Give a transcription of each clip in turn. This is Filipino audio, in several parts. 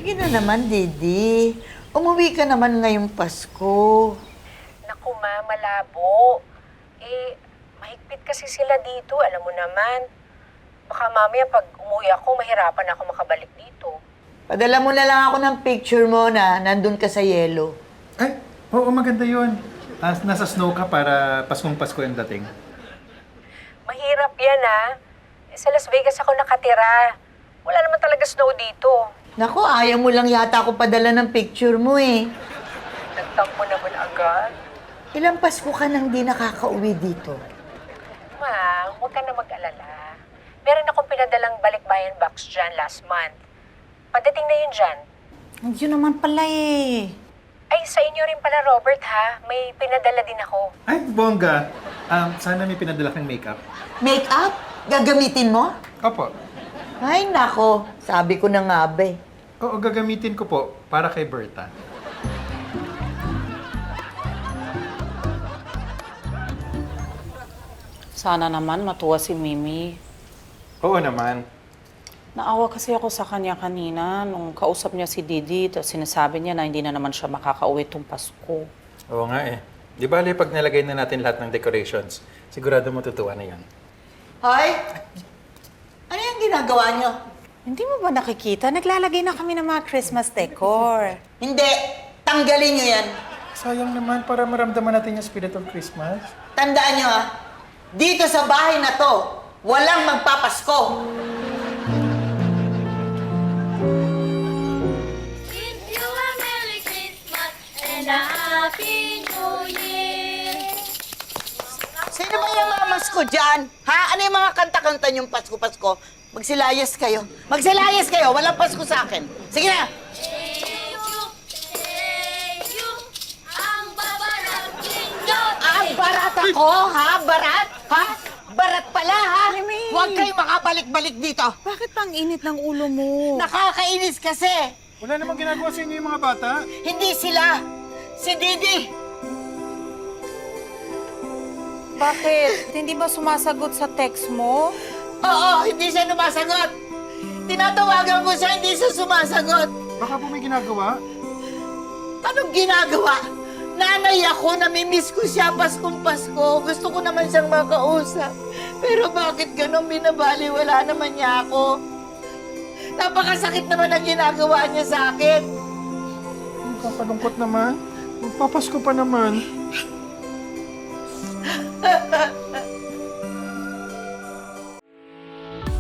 Sige na naman, Didi. Umuwi ka naman ngayong Pasko. Naku ma, malabo. Mahigpit kasi sila dito, alam mo naman. Baka mamaya pag umuwi ako, mahirapan ako makabalik dito. Padala mo na lang ako ng picture mo na nandun ka sa yelo. Ay, oo, maganda yun. Nasa snow ka para Paskong Pasko yung dating. Mahirap yan sa Las Vegas ako nakatira. Wala naman talaga snow dito. Naku, ayaw mo lang yata ako padala ng picture mo eh. Nagtampo naman agad. Ilang Pasko ka nang di nakakauwi dito? Ma, huwag ka na mag-alala. Meron akong pinadalang balikbayan box dyan last month. Padating na yun dyan. Yun naman pala eh. Ay, sa inyo rin pala, Robert, ha? May pinadala din ako. Ay, bongga. Sana may pinadala kang makeup. Make-up? Gagamitin mo? Opo. Ay, nako. Sabi ko na nga ba eh. Oo, gagamitin ko po para kay Berta. Sana naman matuwa si Mimi. Oo naman. Naawa kasi ako sa kanya kanina nung kausap niya si Didi tapos sinasabi niya na hindi na naman siya makakauwi tong Pasko. Oo nga eh. Di bale, pag nalagay na natin lahat ng decorations, sigurado matutuwa na yan. Hoy! Ano yung ginagawa nyo? Hindi mo ba nakikita? Naglalagay na kami ng mga Christmas decor. Hindi. Tanggalin nyo yan. Sayang naman para maramdaman natin yung spirit of Christmas. Tandaan nyo dito sa bahay na to, walang magpapasko. Wish you a Merry Christmas and a Happy New Year. Sino ba yung mga masko dyan? Ha? Ano yung mga kanta-kanta niyong Pasko-Pasko? Magsilayas kayo. Magsilayas kayo. Walang Pasko sa akin. Sige na. Heyo, ang babarat ninyo. Ang barat ako, ha? Barat? Ha? Barat pala, ha? Mimi! Huwag kayong makabalik-balik dito. Bakit pang init ng ulo mo? Nakakainis kasi. Wala namang ginagawa sa inyo yung mga bata. Hindi sila. Si Didi. Bakit? Hindi ba sumasagot sa text mo? Oo, hindi siya sumasagot. Tinatawagan ko siya, hindi siya sumasagot. Baka po may ginagawa. Anong ginagawa? Nanay ako, namimiss ko siya Paskong Pasko. Gusto ko naman siyang makausap. Pero bakit ganun binabaliwala naman niya ako? Napakasakit naman ang ginagawa niya sa akin. Ang kakalungkot naman. Magpapasko pa naman.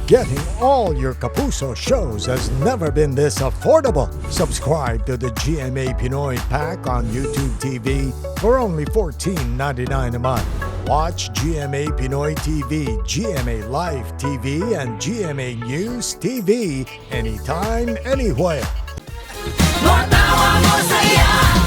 Getting all your Kapuso shows has never been this affordable. Subscribe to the GMA Pinoy Pack on YouTube TV for only $14.99 a month. Watch GMA Pinoy TV, GMA Live TV, and GMA News TV anytime, anywhere. Matawa mo saya.